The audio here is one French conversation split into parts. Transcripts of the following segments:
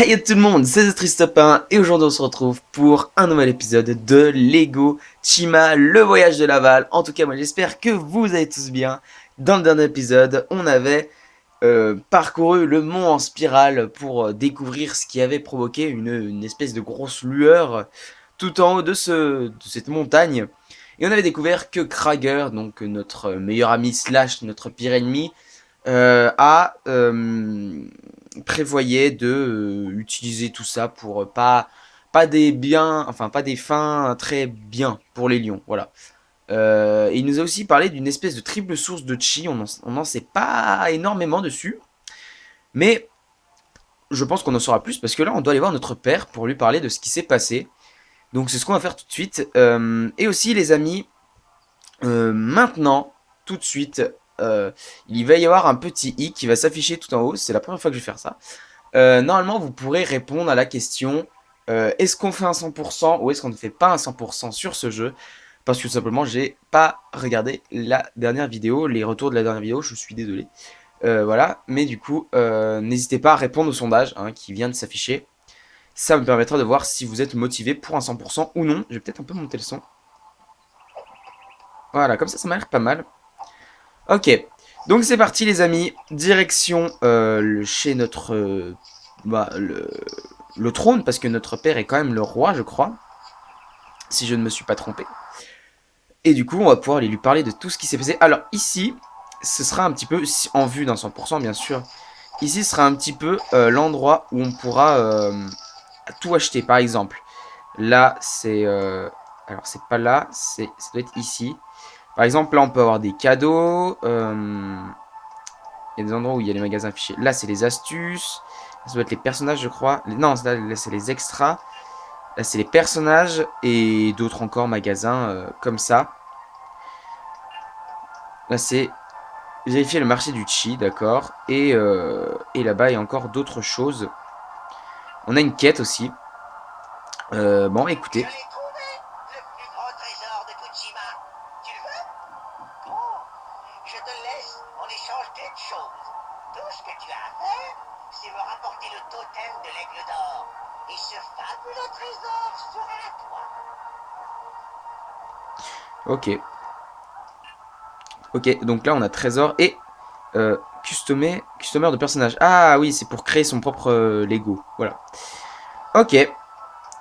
Hey tout le monde, c'est Tristopin et aujourd'hui on se retrouve pour un nouvel épisode de Lego Chima, le voyage de Laval. En tout cas moi j'espère que vous allez tous bien. Dans le dernier épisode on avait parcouru le mont en spirale pour découvrir ce qui avait provoqué une espèce de grosse lueur tout en haut de cette montagne. Et on avait découvert que Krager, donc notre meilleur ami slash notre pire ennemi, a prévoyait de utiliser tout ça pour pas des biens, enfin pas des fins très bien pour les lions, voilà. Et il nous a aussi parlé d'une espèce de triple source de chi, on n'en sait pas énormément dessus, mais je pense qu'on en saura plus parce que là on doit aller voir notre père pour lui parler de ce qui s'est passé. Donc c'est ce qu'on va faire tout de suite. Et aussi les amis, maintenant, tout de suite, il va y avoir un petit i qui va s'afficher tout en haut, c'est la première fois que je vais faire ça. Normalement, vous pourrez répondre à la question est-ce qu'on fait un 100% ou est-ce qu'on ne fait pas un 100% sur ce jeu? Parce que tout simplement, j'ai pas regardé la dernière vidéo, les retours de la dernière vidéo, je suis désolé. Voilà, mais du coup, n'hésitez pas à répondre au sondage qui vient de s'afficher. Ça me permettra de voir si vous êtes motivé pour un 100% ou non. Je vais peut-être un peu monter le son. Voilà, comme ça m'a l'air pas mal. Ok, donc c'est parti les amis. Direction chez notre... le trône, parce que notre père est quand même le roi, je crois, si je ne me suis pas trompé. Et du coup, on va pouvoir aller lui parler de tout ce qui s'est passé. Alors ici, ce sera un petit peu, en vue d'un 100% bien sûr, ici sera un petit peu l'endroit où on pourra tout acheter. Par exemple, là, c'est... alors c'est pas là, ça doit être ici. Par exemple, là, on peut avoir des cadeaux. Il y a des endroits où il y a les magasins affichés. Là, c'est les astuces. Ça doit être les personnages, je crois. Non, là c'est les extras. Là, c'est les personnages et d'autres encore magasins comme ça. Là, c'est vérifier le marché du chi, d'accord. Et là-bas, il y a encore d'autres choses. On a une quête aussi. Bon, écoutez. Je l'ai trouvé, le plus grand trésor de Tsushima. Tu le veux? Bon, je te le laisse en échange d'une chose. Tout ce que tu as à faire, c'est me rapporter le totem de l'aigle d'or. Et ce fabuleux trésor sera à toi. Ok. Ok, donc là, on a trésor et customer de personnage. Ah oui, c'est pour créer son propre Lego. Voilà. Ok.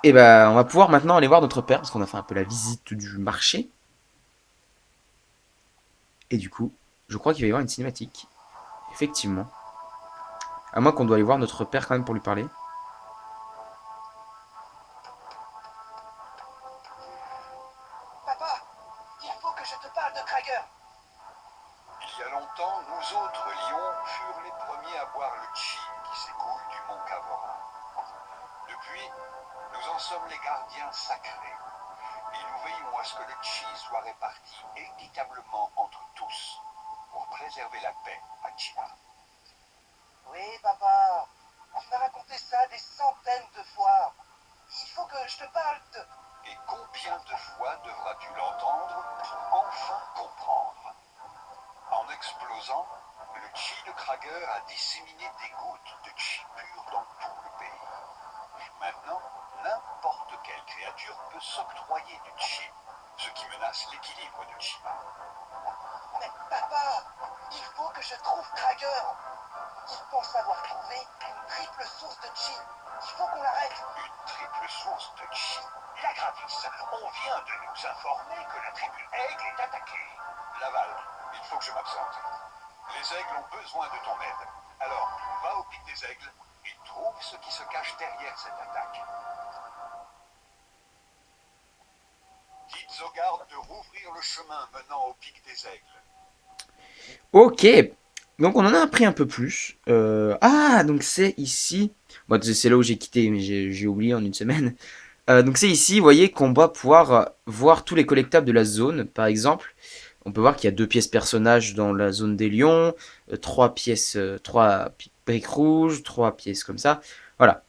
Et ben, on va pouvoir maintenant aller voir notre père, parce qu'on a fait un peu la visite du marché. Et du coup, je crois qu'il va y avoir une cinématique. Effectivement. À moins qu'on doit aller voir notre père quand même pour lui parler. Papa, il faut que je te parle de Krager. Il y a longtemps, nous autres lions furent les premiers à boire le chi qui s'écoule du mont Kavora. Depuis, nous en sommes les gardiens sacrés. Et nous veillons à ce que le chi soit réparti équitablement entre tous pour préserver la paix à China. Oui, papa, tu m'as raconté ça des centaines de fois. Il faut que je te parle de... Et combien de fois devras-tu l'entendre pour enfin comprendre? En explosant, le chi de Krager a disséminé des gouttes de chi pur dans tout le pays. Maintenant, n'importe quelle créature peut s'octroyer du chi, ce qui menace l'équilibre de Chima. Mais papa, il faut que je trouve Krager. Il pense avoir trouvé une triple source de chi. Il faut qu'on l'arrête. Une triple source de chi. La Gravis, on vient de nous informer que la tribu Aigle est attaquée. Laval, il faut que je m'absente. Les aigles ont besoin de ton aide. Alors, va au pic des aigles et trouve ce qui se cache derrière cette attaque. Dites aux gardes de rouvrir le chemin menant au pic des aigles. Ok. Donc on en a appris un peu plus. Ah, donc c'est ici. Bon, c'est là où j'ai quitté, mais j'ai oublié en une semaine. Donc c'est ici, vous voyez, qu'on va pouvoir voir tous les collectables de la zone. Par exemple, on peut voir qu'il y a 2 pièces personnages dans la zone des lions, 3 pièces, 3 briques rouges, 3 pièces comme ça. Voilà.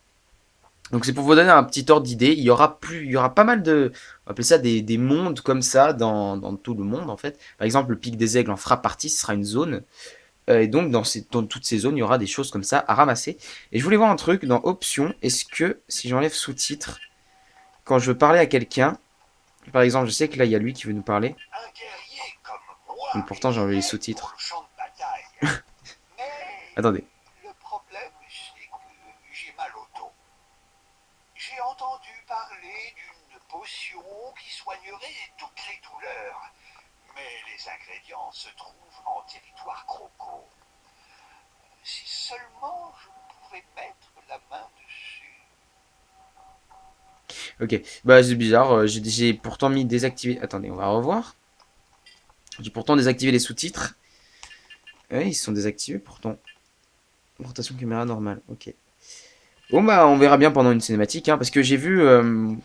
Donc c'est pour vous donner un petit ordre d'idée. Il y aura pas mal de, on va appeler ça des mondes comme ça dans tout le monde en fait. Par exemple, le pic des aigles en fera partie, ce sera une zone. Et donc, dans toutes ces zones, il y aura des choses comme ça à ramasser. Et je voulais voir un truc dans Options. Est-ce que, si j'enlève sous-titres, quand je veux parler à quelqu'un, par exemple, je sais que là, il y a lui qui veut nous parler. Un guerrier comme Mais moi pourtant, est j'ai enlevé les fait pour sous-titres. le champ de bataille. Mais Attendez. le problème, c'est que j'ai mal au dos. J'ai entendu parler d'une potion qui soignerait toutes les douleurs. Mais les ingrédients se trouvent en territoire croco. Si seulement je pouvais mettre la main dessus. Ok. Bah, c'est bizarre. J'ai pourtant mis désactiver. Attendez, on va revoir. J'ai pourtant désactivé les sous-titres. Ouais, ils sont désactivés pourtant. Rotation caméra normale. Ok. Bon bah on verra bien pendant une cinématique, hein, parce que j'ai vu,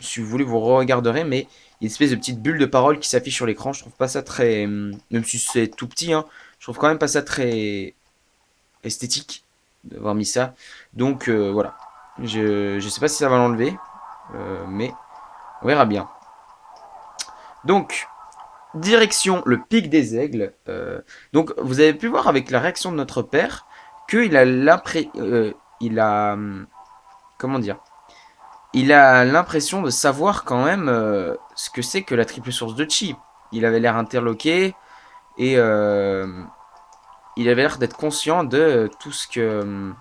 si vous voulez vous regarderez, mais il y a une espèce de petite bulle de parole qui s'affiche sur l'écran, je trouve pas ça très, même si c'est tout petit, hein, je trouve quand même pas ça très esthétique d'avoir mis ça, donc voilà, je sais pas si ça va l'enlever, mais on verra bien. Donc, direction le pic des aigles, donc vous avez pu voir avec la réaction de notre père, qu'il a l'impression, il a, comment dire, il a l'impression de savoir quand même ce que c'est que la triple source de chi. Il avait l'air interloqué et il avait l'air d'être conscient de tout ce que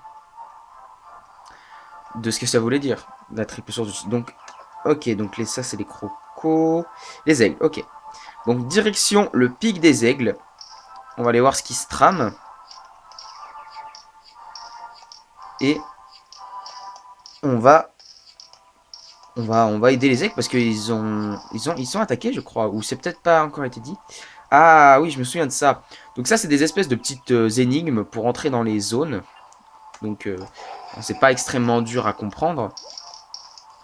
ça voulait dire, la triple source de chi. Donc, ok, donc ça c'est les crocos, les aigles. Ok, donc direction le pic des aigles. On va aller voir ce qui se trame et on va aider les aigles parce ils sont attaqués, je crois, ou c'est peut-être pas encore été dit. Ah oui, je me souviens de ça. Donc ça, c'est des espèces de petites énigmes pour entrer dans les zones. Donc c'est pas extrêmement dur à comprendre.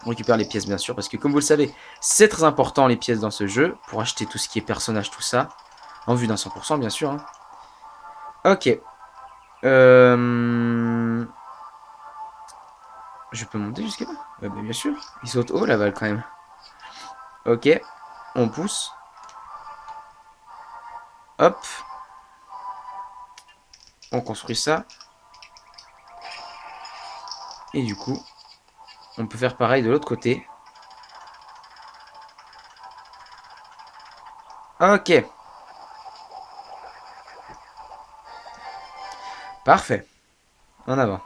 On récupère les pièces bien sûr, parce que comme vous le savez, c'est très important les pièces dans ce jeu, pour acheter tout ce qui est personnage, tout ça. En vue d'un 100% bien sûr. Hein. Ok. Je peux monter jusqu'à là bah, bien sûr. Il saute haut là-bas quand même. Ok. On pousse. Hop. On construit ça. Et du coup, on peut faire pareil de l'autre côté. Ok. Parfait. En avant.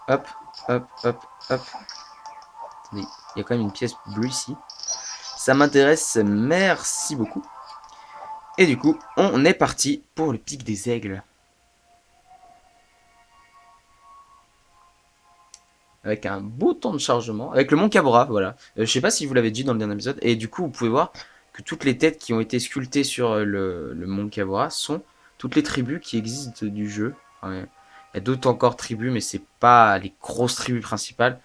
Hop, hop, hop, hop. Attendez, il y a quand même une pièce bleue ici. Ça m'intéresse, merci beaucoup. Et du coup, on est parti pour le pic des aigles. Avec un beau temps de chargement. Avec le mont Cabra, voilà. Je sais pas si vous l'avez dit dans le dernier épisode. Et du coup, vous pouvez voir que toutes les têtes qui ont été sculptées sur le mont Cabra sont toutes les tribus qui existent du jeu. Enfin, il y a d'autres encore tribus, mais c'est pas les grosses tribus principales.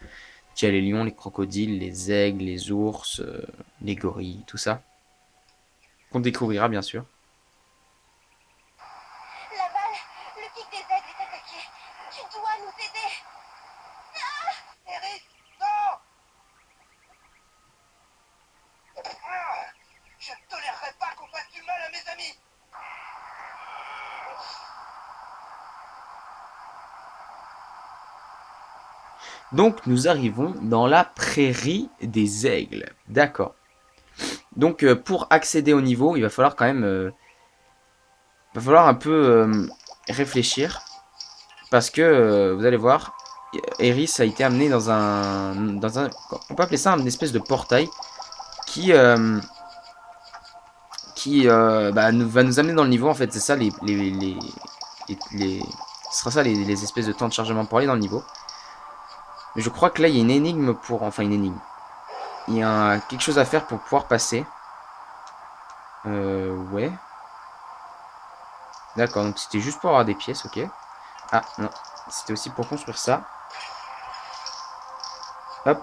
Il y a les lions, les crocodiles, les aigles, les ours, les gorilles, tout ça. Qu'on découvrira bien sûr. Laval, le pic des aigles est attaqué. Tu dois nous aider. Eric, non! Je ne tolérerai pas qu'on fasse du mal à mes amis. Donc nous arrivons dans la prairie des aigles. D'accord. Donc pour accéder au niveau, il va falloir quand même... va falloir un peu réfléchir. Parce que, vous allez voir, Eris a été amené dans un... On peut appeler ça une espèce de portail qui... va nous amener dans le niveau, en fait. C'est ça, ce sera ça, les espèces de temps de chargement pour aller dans le niveau. Mais je crois que là, il y a une énigme pour... Enfin, une énigme. Il y a quelque chose à faire pour pouvoir passer. Ouais. D'accord, donc c'était juste pour avoir des pièces, ok. Ah, non. C'était aussi pour construire ça. Hop,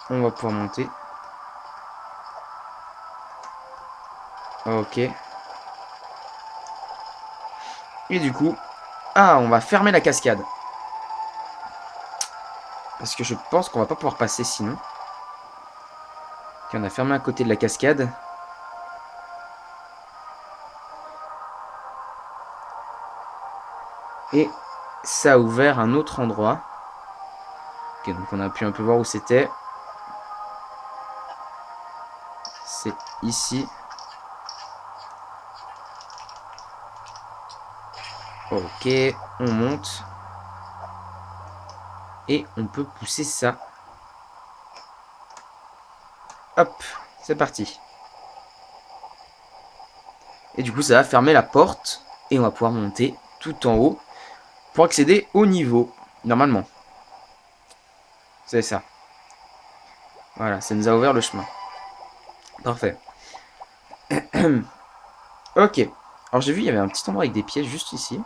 on va pouvoir monter. Ok. Et du coup... Ah, on va fermer la cascade. Parce que je pense qu'on va pas pouvoir passer sinon. Ok, on a fermé un côté de la cascade. Et ça a ouvert un autre endroit. Ok, donc on a pu un peu voir où c'était. C'est ici. Ok, on monte. Et on peut pousser ça. Hop, c'est parti. Et du coup, ça va fermer la porte. Et on va pouvoir monter tout en haut pour accéder au niveau, normalement. C'est ça. Voilà, ça nous a ouvert le chemin. Parfait. Ok. Alors j'ai vu, il y avait un petit endroit avec des pièces juste ici.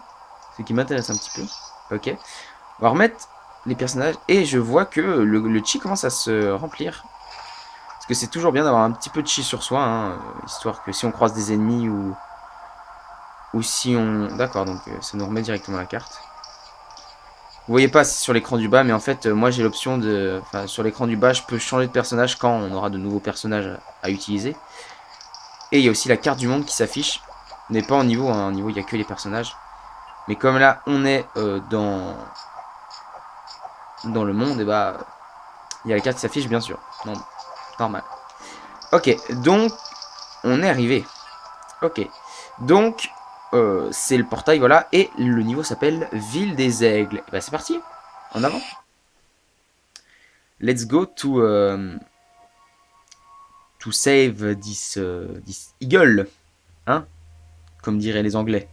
Ce qui m'intéresse un petit peu. Ok. On va remettre les personnages. Et je vois que le chi commence à se remplir. Parce que c'est toujours bien d'avoir un petit peu de chi sur soi. Hein, histoire que si on croise des ennemis ou si on... D'accord, donc ça nous remet directement la carte. Vous voyez pas sur l'écran du bas, mais en fait, moi j'ai l'option de... Enfin, sur l'écran du bas, je peux changer de personnage quand on aura de nouveaux personnages à utiliser. Et il y a aussi la carte du monde qui s'affiche. On n'est pas en niveau, hein. En niveau, il n'y a que les personnages. Mais comme là, on est dans le monde, et bah, il y a la carte qui s'affiche, bien sûr. Non, normal. Ok, donc, on est arrivé. Ok, donc, c'est le portail, voilà. Et le niveau s'appelle Ville des Aigles. Et bah, c'est parti, en avant. Let's go to save this eagle. Hein, comme diraient les Anglais.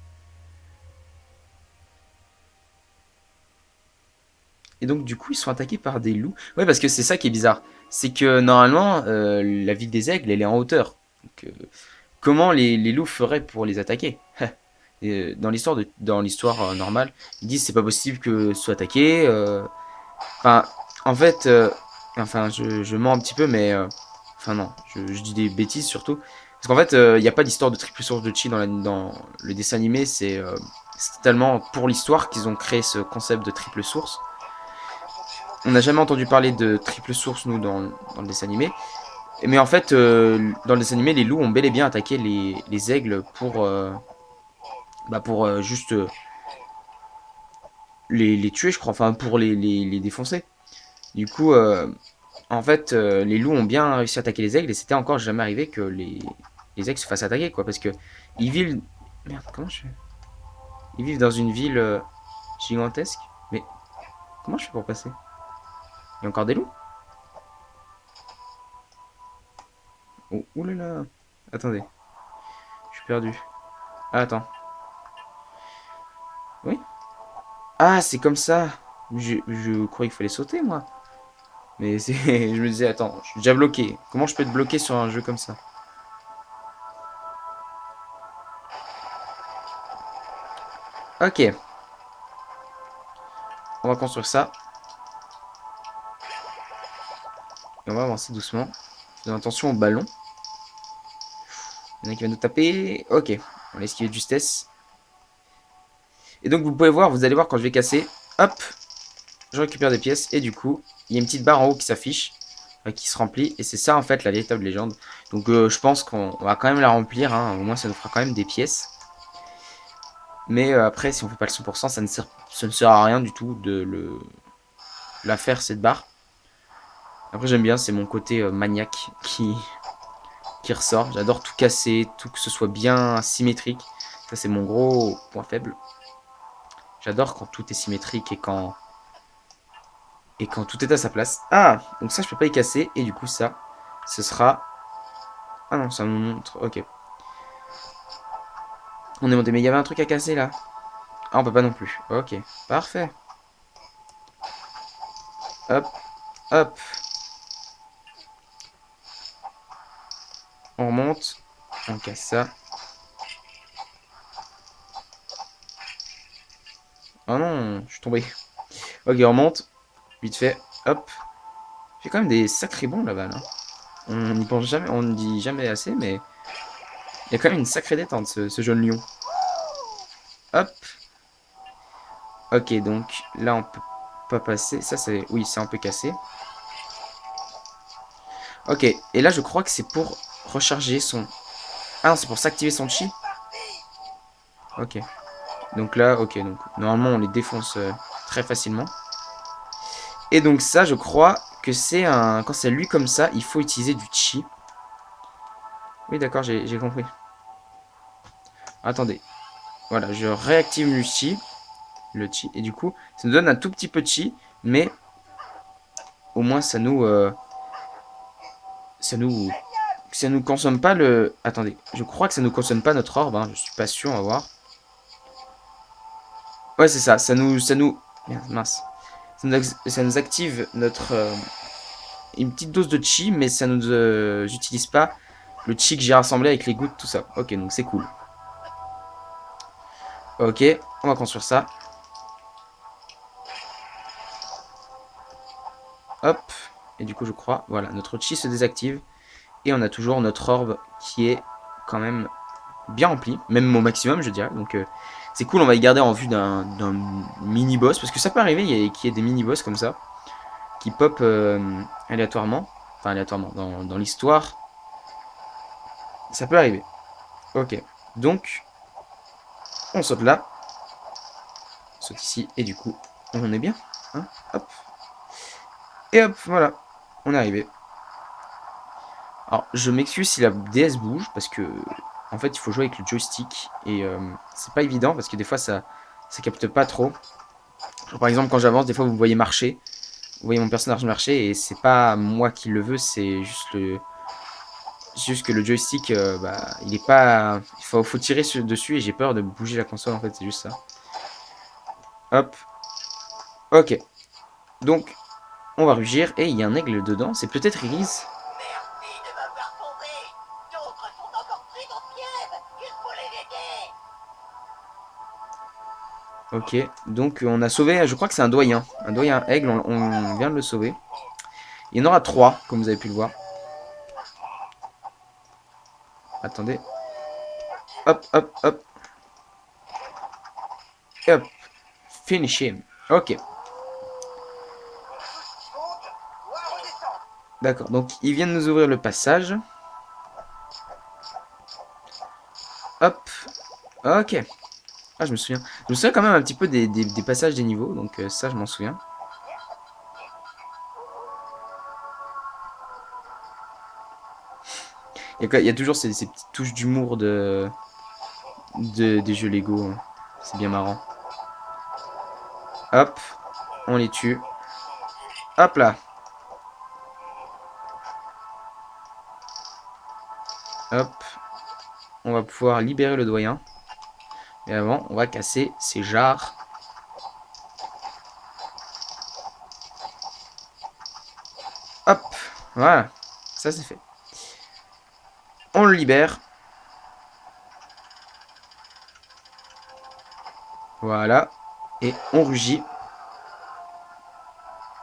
Et donc du coup ils sont attaqués par des loups. Ouais, parce que c'est ça qui est bizarre. C'est que normalement la ville des aigles elle est en hauteur. Donc, comment les loups feraient pour les attaquer? Et, dans l'histoire normale, ils disent c'est pas possible que ce soit attaqué. Enfin, en fait, enfin je mens un petit peu, mais enfin non, je dis des bêtises surtout. Parce qu'en fait, il n'y a pas d'histoire de triple source de chi dans le dessin animé. C'est totalement pour l'histoire qu'ils ont créé ce concept de triple source. On n'a jamais entendu parler de triple source, nous, dans le dessin animé. Mais en fait, dans le dessin animé, les loups ont bel et bien attaqué les aigles pour juste les tuer, je crois. Enfin, pour les défoncer. Du coup, en fait, les loups ont bien réussi à attaquer les aigles et c'était encore jamais arrivé que les aigles se fassent attaquer, quoi. Parce que ils vivent... Merde, comment je fais? Ils vivent dans une ville gigantesque. Mais comment je fais pour passer? Il y a encore des loups? Oh, oulala. Attendez, je suis perdu. Ah, attends. Oui. Ah, c'est comme ça. Je croyais qu'il fallait sauter, moi. Mais c'est, je me disais, attends, je suis déjà bloqué. Comment je peux être bloqué sur un jeu comme ça? Ok, on va construire ça. Et on va avancer doucement. Faisons attention au ballon. Il y en a qui va nous taper. Ok, on va esquiver de justesse. Et donc, vous pouvez voir, vous allez voir quand je vais casser. Hop, je récupère des pièces. Et du coup, il y a une petite barre en haut qui s'affiche. Qui se remplit. Et c'est ça, en fait, la véritable légende. Donc, je pense qu'on va quand même la remplir. Hein. Au moins, ça nous fera quand même des pièces. Mais après, si on fait pas le 100%, ça ne sert à rien du tout de la faire, cette barre. Après, j'aime bien, c'est mon côté maniaque qui ressort. J'adore tout casser, tout que ce soit bien symétrique. Ça, c'est mon gros point faible. J'adore quand tout est symétrique et quand tout est à sa place. Ah, donc ça, je peux pas y casser. Et du coup, ça, ce sera... Ah non, ça me montre... Ok. On est monté, mais il y avait un truc à casser, là. Ah, on peut pas non plus. Ok, parfait. Hop, hop. On remonte. On casse ça. Oh non, je suis tombé. Ok, on remonte. Vite fait. Hop. J'ai quand même des sacrés bons là-bas, là. On n'y pense jamais, on ne dit jamais assez, mais il y a quand même une sacrée détente, ce jeune lion. Hop. Ok, donc là, on peut pas passer. Ça, c'est... Oui, c'est un peu cassé. Ok, et là, je crois que c'est pour recharger son... Ah non, c'est pour s'activer son chi. Ok. Donc là, ok, donc normalement on les défonce très facilement. Et donc ça, je crois que c'est un... Quand c'est lui comme ça, il faut utiliser du chi. Oui, d'accord, j'ai compris. Attendez. Voilà, je réactive le chi. Le chi. Et du coup, ça nous donne un tout petit peu de chi. Mais au moins, Ça nous... Ça nous consomme pas le... Attendez, je crois que ça nous consomme pas notre orbe. Hein. Je suis pas sûr, on va voir. Ouais, c'est ça. Merde, mince. Ça nous active notre... une petite dose de chi, mais ça nous... j'utilise pas le chi que j'ai rassemblé avec les gouttes, tout ça. Ok, donc c'est cool. Ok, on va construire ça. Hop. Et du coup, je crois, voilà, notre chi se désactive. Et on a toujours notre orbe qui est quand même bien rempli. Même au maximum, je dirais. Donc, c'est cool, on va y garder en vue d'un mini-boss. Parce que ça peut arriver qu'il y ait des mini-boss comme ça. Qui pop aléatoirement. Enfin, aléatoirement. Dans l'histoire. Ça peut arriver. Ok. Donc, on saute là. On saute ici. Et du coup, on est bien. Hein, hop. Et hop, voilà. On est arrivé. Alors, je m'excuse si la DS bouge, parce que, en fait, il faut jouer avec le joystick, et c'est pas évident, parce que des fois, ça capte pas trop. Genre, par exemple, quand j'avance, des fois, vous voyez marcher, vous voyez mon personnage marcher, et c'est pas moi qui le veux, c'est juste que le joystick, bah, il est pas... faut tirer dessus, et j'ai peur de bouger la console, en fait, c'est juste ça. Hop. Ok. Donc, on va rugir, et il y a un aigle dedans, c'est peut-être Iris. Merci de m'avoir sauvé. D'autres sont encore pris dans ce piège. Il faut les aider. Ok, donc on a sauvé, je crois que c'est un doyen aigle, on vient de le sauver. Il y en aura 3, comme vous avez pu le voir. Attendez. Hop, hop, hop. Et hop. Finish him. Ok. D'accord, donc il vient de nous ouvrir le passage. Hop. Ok. Ah, je me souviens. Je me souviens quand même un petit peu des passages des niveaux, donc ça, je m'en souviens. Il y a toujours ces petites touches d'humour des jeux Lego. Hein. C'est bien marrant. Hop. On les tue. Hop là. Hop. On va pouvoir libérer le doyen. Et avant, on va casser ces jarres. Hop. Voilà. Ça, c'est fait. On le libère. Voilà. Et on rugit.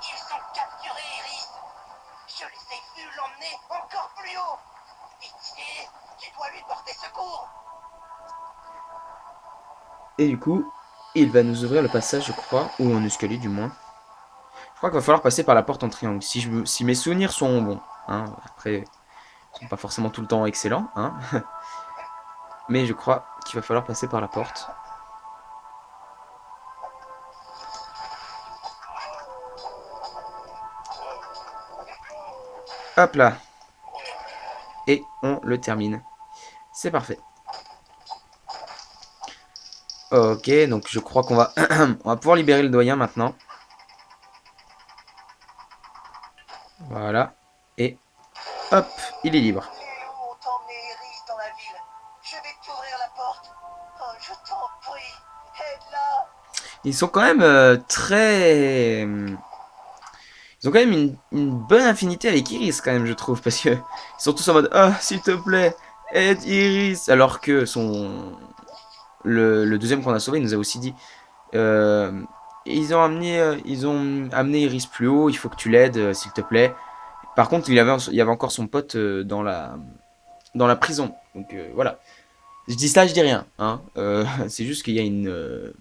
Ils sont capturés, Iris. Je les ai vus l'emmener encore plus haut. Pitié, tu dois lui porter secours. Et du coup, il va nous ouvrir le passage, je crois. Ou un escalier, du moins. Je crois qu'il va falloir passer par la porte en triangle. Si mes souvenirs sont bons. Hein. Après, ils sont pas forcément tout le temps excellents. Hein. Mais je crois qu'il va falloir passer par la porte. Hop là. Et on le termine. C'est parfait. Ok, donc je crois qu'on va... on va pouvoir libérer le doyen maintenant. Voilà. Et hop, il est libre. Les loups ont emmené Iris dans la ville. Je vais t'ouvrir la porte. Oh, je t'en prie, aide-la. Ils sont quand même très... Ils ont quand même une bonne affinité avec Iris, quand même, je trouve. Parce que ils sont tous en mode, ah, s'il te plaît, aide Iris. Alors que le deuxième qu'on a sauvé, il nous a aussi dit, euh, ils ont amené Iris plus haut, il faut que tu l'aides, s'il te plaît. Par contre, il y avait encore son pote dans la prison. Donc voilà. Je dis ça, je dis rien. Hein. C'est juste qu'il y a une...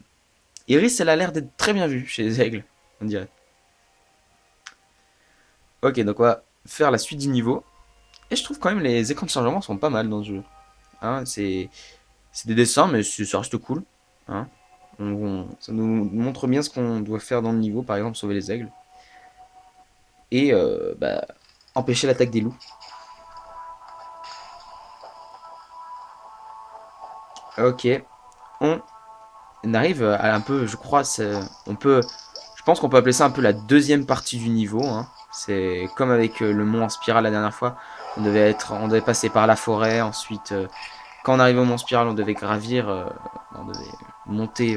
Iris, elle a l'air d'être très bien vue chez les aigles, on dirait. Ok, donc on va faire la suite du niveau. Et je trouve quand même les écrans de chargement sont pas mal dans le jeu. Hein, c'est des dessins, mais ça reste cool. Hein. Ça nous montre bien ce qu'on doit faire dans le niveau, par exemple sauver les aigles. Et bah, empêcher l'attaque des loups. Ok, on arrive à un peu, je crois, on peut, je pense qu'on peut appeler ça un peu la deuxième partie du niveau. Hein. C'est comme avec le mont en spirale la dernière fois. On devait passer par la forêt. Ensuite, quand on arrivait au mont spirale, on devait gravir, on devait monter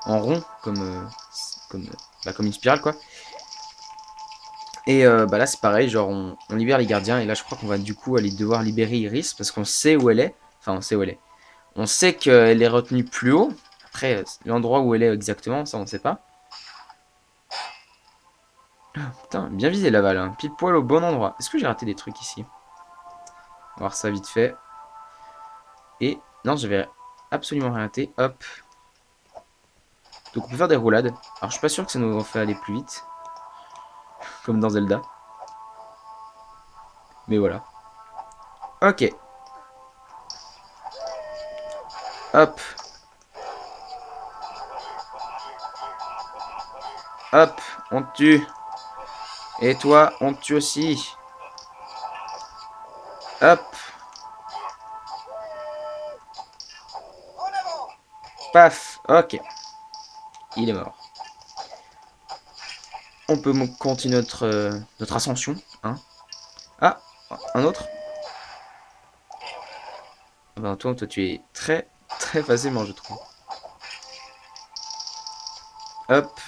en rond, comme, comme une spirale quoi. Et bah là c'est pareil, genre on libère les gardiens et là je crois qu'on va du coup aller devoir libérer Iris parce qu'on sait où elle est. Enfin on sait où elle est. On sait qu'elle est retenue plus haut. Après l'endroit où elle est exactement, ça on sait pas. Putain, bien visé Laval, hein. Pile poil au bon endroit. Est-ce que j'ai raté des trucs ici? On va voir ça vite fait. Et non, j'avais absolument rien raté. Hop. Donc on peut faire des roulades. Alors je suis pas sûr que ça nous fait aller plus vite. Comme dans Zelda. Mais voilà. Ok. Hop. Hop. On te tue. Et toi, on te tue aussi. Hop. En avant! Paf. Ok. Il est mort. On peut continuer notre ascension. Hein. Ah. Un autre. Ah ben, toi, tu es très, très facilement, je trouve. Hop.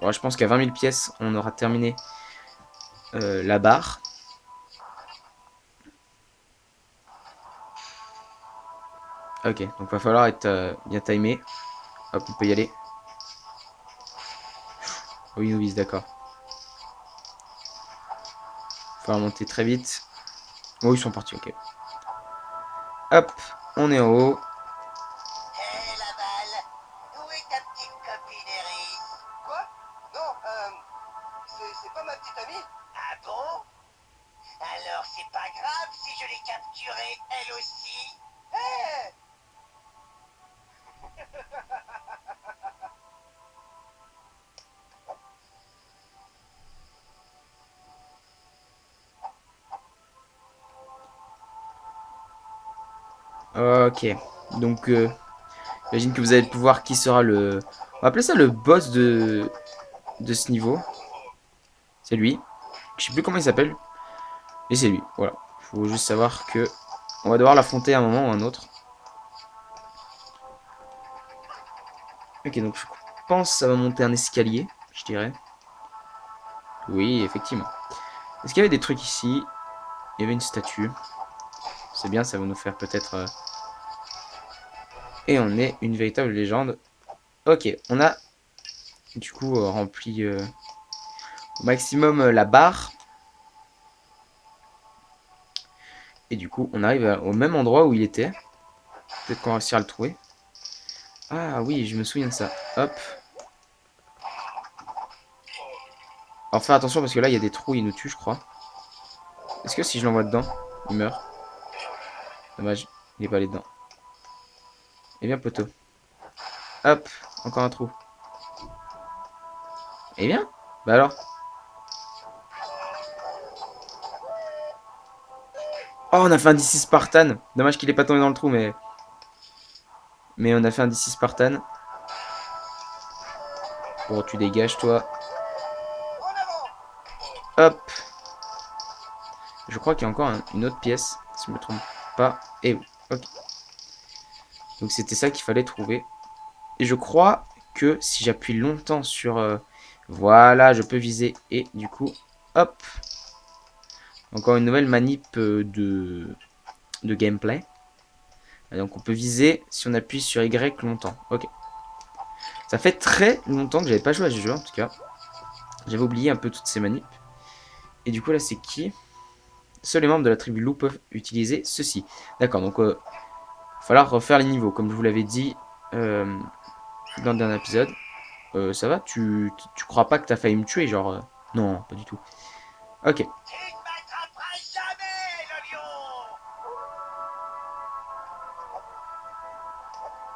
Ouais, je pense qu'à 20 000 pièces, on aura terminé la barre. Ok, donc va falloir être bien timé. Hop, on peut y aller. Oui, ils nous visent, d'accord. Faut monter très vite. Oh, ils sont partis, ok. Hop, on est en haut. Hé, Laval, où est ta petite copine Iris? Quoi? Non, c'est pas ma petite amie? Ah bon? Alors c'est pas grave si je l'ai capturée, elle aussi? Hé! Ok, donc j'imagine que vous allez pouvoir qui sera le... On va appeler ça le boss de ce niveau. C'est lui. Je sais plus comment il s'appelle. Et c'est lui, voilà. Faut juste savoir que on va devoir l'affronter à un moment ou à un autre. Ok, donc je pense que ça va monter un escalier, je dirais. Oui, effectivement. Est-ce qu'il y avait des trucs ici? Il y avait une statue. C'est bien, ça va nous faire peut-être... Et on est une véritable légende. Ok, on a du coup rempli au maximum la barre. Et du coup, on arrive au même endroit où il était. Peut-être qu'on réussira à le trouver. Ah oui, je me souviens de ça. Hop. Alors faire attention parce que là, il y a des trous, il nous tue, je crois. Est-ce que si je l'envoie dedans, il meurt? Dommage, il est pas allé dedans. Eh bien, poteau. Hop, encore un trou. Eh bien, bah alors. Oh, on a fait un DC Spartan. Dommage qu'il est pas tombé dans le trou, mais on a fait un DC Spartan. Bon, tu dégages, toi. En avant! Hop. Je crois qu'il y a encore une autre pièce, si je me trompe pas. Et oui, ok. Donc c'était ça qu'il fallait trouver. Et je crois que si j'appuie longtemps sur... voilà, je peux viser. Et du coup, hop. Encore une nouvelle manip de gameplay. Et donc on peut viser si on appuie sur Y longtemps. Ok. Ça fait très longtemps que j'avais pas joué à ce jeu en tout cas. J'avais oublié un peu toutes ces manips. Et du coup là c'est qui? Seuls les membres de la tribu loup peuvent utiliser ceci. D'accord, donc il va falloir refaire les niveaux. Comme je vous l'avais dit dans le dernier épisode. Ça va, tu crois pas que t'as failli me tuer, genre... non, pas du tout. Ok. Tu ne m'attraperas jamais, le lion!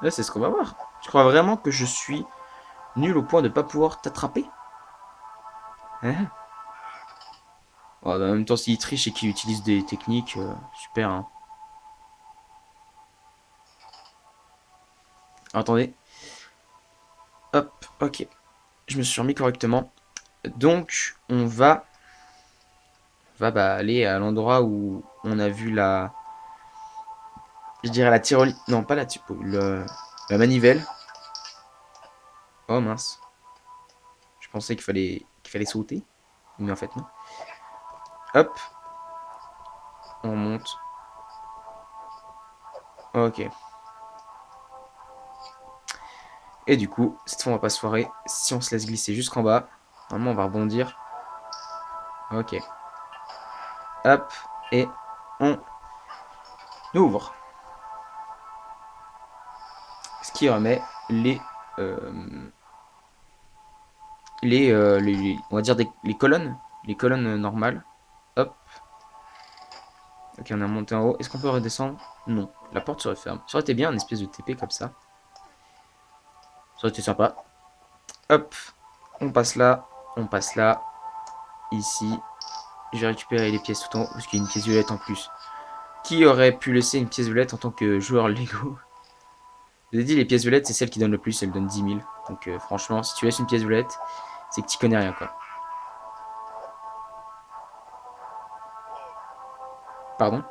Là, c'est ce qu'on va voir. Tu crois vraiment que je suis nul au point de pas pouvoir t'attraper? Hein? Oh, bah, en même temps, s'il triche et qu'il utilise des techniques, super, hein. Attendez. Hop, ok. Je me suis remis correctement. Donc, on va bah, aller à l'endroit où on a vu la... Je dirais la tyrolienne... Non, pas la la manivelle. Oh mince. Je pensais qu'il fallait sauter. Mais en fait, non. Hop, on monte. Ok. Et du coup, cette fois, on va pas se foirer. Si on se laisse glisser jusqu'en bas, normalement, on va rebondir. Ok. Hop, et on ouvre. Ce qui remet euh, on va dire les colonnes. Les colonnes normales. Hop. Ok, on a monté en haut. Est-ce qu'on peut redescendre? Non. La porte se referme. Ça aurait été bien, une espèce de TP comme ça. Ça aurait été sympa. Hop. On passe là. On passe là. Ici. Je vais récupérer les pièces tout en haut. Parce qu'il y a une pièce violette en plus. Qui aurait pu laisser une pièce violette en tant que joueur Lego? Je vous ai dit, les pièces violettes, c'est celles qui donnent le plus. Elles donnent 10 000. Donc franchement, si tu laisses une pièce violette, c'est que tu connais rien, quoi. Pardon?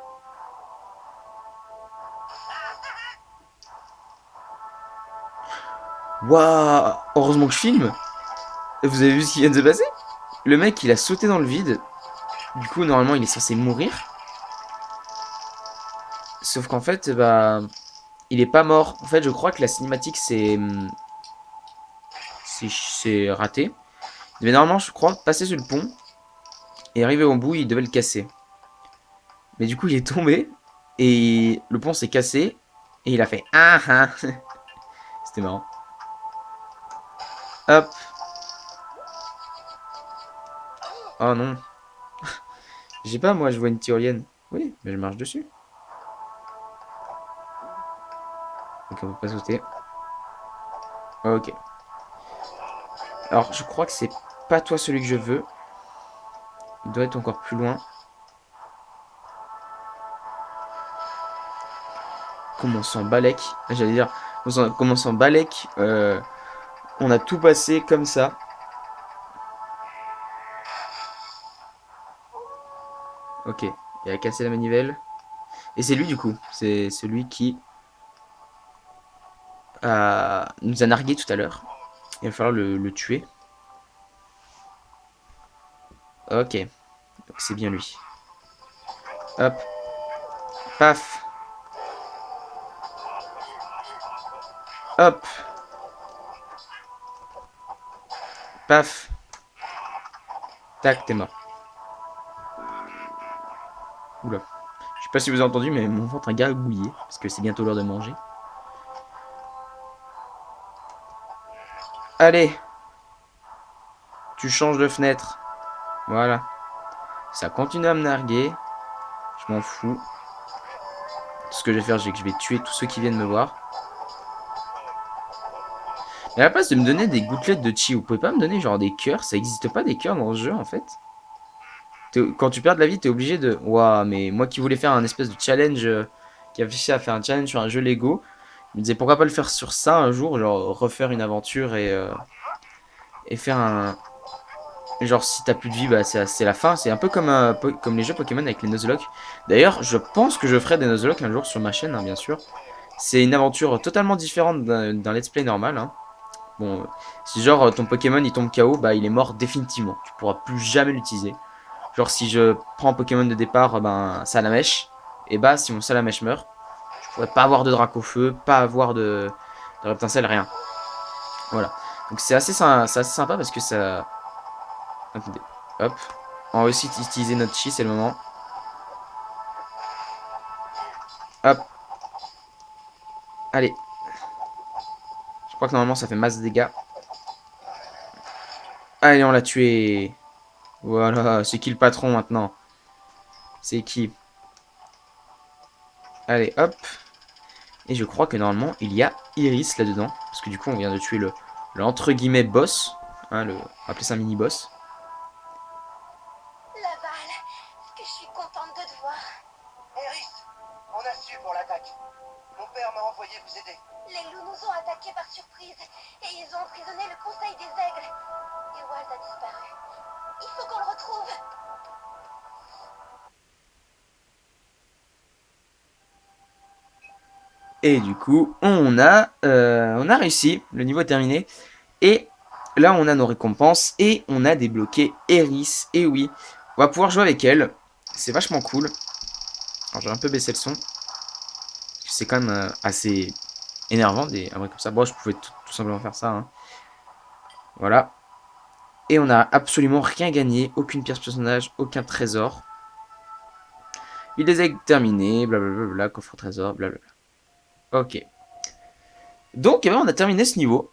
Waouh! Heureusement que je filme! Vous avez vu ce qui vient de se passer? Le mec, il a sauté dans le vide. Du coup, normalement, il est censé mourir. Sauf qu'en fait, bah, il est pas mort. En fait, je crois que la cinématique, c'est raté. Il devait normalement, je crois, passer sur le pont. Et arriver au bout, il devait le casser. Mais du coup, il est tombé. Et le pont s'est cassé. Et il a fait ah ah. C'était marrant. Hop. Oh non. J'ai pas, moi, je vois une tyrolienne. Oui, mais je marche dessus. Donc on peut pas sauter. Ok. Alors, je crois que c'est pas toi celui que je veux. Il doit être encore plus loin. Comment on s'en balèque. J'allais dire, comment on s'en balèque. On a tout passé comme ça. Ok. Il a cassé la manivelle. Et c'est lui du coup. C'est celui qui nous a nargué tout à l'heure. Il va falloir le tuer. Ok. Donc c'est bien lui. Hop. Paf. Hop. Paf. Tac, t'es mort. Oula. Je sais pas si vous avez entendu, mais mon ventre a gargouillé. Parce que c'est bientôt l'heure de manger. Allez. Tu changes de fenêtre. Voilà. Ça continue à me narguer. Je m'en fous. Ce que je vais faire, c'est que je vais tuer tous ceux qui viennent me voir. Mais à la place de me donner des gouttelettes de chi, vous pouvez pas me donner genre des cœurs? Ça existe pas des cœurs dans ce jeu en fait? Quand tu perds de la vie, t'es obligé de... Waouh, mais moi qui voulais faire un espèce de challenge, qui affichait à faire un challenge sur un jeu Lego, je me disais pourquoi pas le faire sur ça un jour, genre refaire une aventure et faire un... Genre si t'as plus de vie, bah c'est la fin. C'est un peu comme, comme les jeux Pokémon avec les Nuzlocke. D'ailleurs, je pense que je ferai des Nuzlocke un jour sur ma chaîne, hein, bien sûr. C'est une aventure totalement différente d'un let's play normal, hein. Bon, si genre ton Pokémon il tombe KO, bah il est mort définitivement. Tu pourras plus jamais l'utiliser. Genre si je prends un Pokémon de départ, ben Salamèche, et bah si mon Salamèche meurt, je pourrais pas avoir de Dracofeu, pas avoir de Reptincelle, rien. Voilà. Donc c'est assez sympa parce que ça... Attendez, hop. On va aussi utiliser notre chi, c'est le moment. Hop, allez. Je crois que normalement ça fait masse de dégâts. Allez, on l'a tué. Voilà, c'est qui le patron maintenant? C'est qui? Allez, hop. Et je crois que normalement, il y a Iris là-dedans. Parce que du coup, on vient de tuer le entre guillemets boss. Hein, on va appeler ça un mini-boss. Laval, que je suis contente de te voir. Eris, on a su pour l'attaque. Mon père m'a envoyé vous aider. Les loups nous ont attaqués par surprise et ils ont emprisonné le conseil des aigles. Et Walt a disparu. Il faut qu'on le retrouve. Et du coup, on a réussi. Le niveau est terminé. Et là, on a nos récompenses. Et on a débloqué Eris. Et oui, on va pouvoir jouer avec elle. C'est vachement cool. Alors, j'ai un peu baissé le son. C'est quand même assez énervant, un vrai comme ça. Bon, je pouvais tout simplement faire ça. Hein. Voilà. Et on n'a absolument rien gagné. Aucune pièce personnage, aucun trésor. Il les a terminés. Blablabla, coffre trésor, blablabla. Ok. Donc, eh ben, on a terminé ce niveau.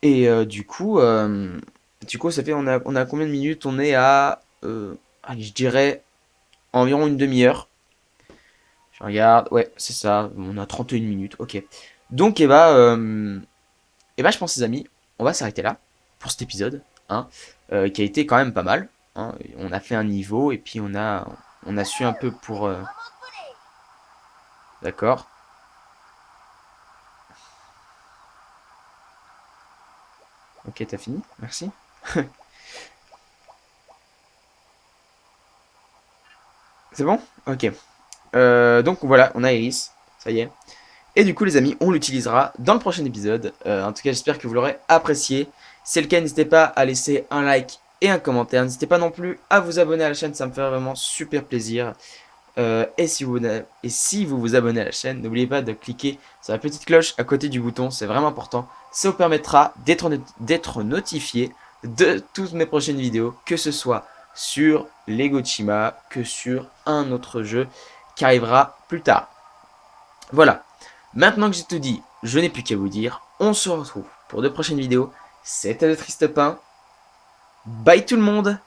Et du coup, ça fait, on a combien de minutes? On est à, allez, je dirais, environ une demi-heure. Je regarde, ouais, c'est ça, on a 31 minutes, ok. Donc, je pense, les amis, on va s'arrêter là, pour cet épisode, hein, qui a été quand même pas mal. Hein. On a fait un niveau, et puis on a su un peu pour... D'accord. Ok, t'as fini, merci. C'est bon? Ok. Donc voilà, on a Iris, ça y est. Et du coup les amis, on l'utilisera dans le prochain épisode. En tout cas j'espère que vous l'aurez apprécié. Si c'est le cas, n'hésitez pas à laisser un like et un commentaire. N'hésitez pas non plus à vous abonner à la chaîne, ça me ferait vraiment super plaisir. Et si vous vous abonnez à la chaîne, n'oubliez pas de cliquer sur la petite cloche à côté du bouton, c'est vraiment important. Ça vous permettra d'être notifié de toutes mes prochaines vidéos, que ce soit sur Lego Chima, que sur un autre jeu qui arrivera plus tard. Voilà, maintenant que j'ai tout dit, je n'ai plus qu'à vous dire, on se retrouve pour de prochaines vidéos. C'était le Triste Pain. Bye tout le monde!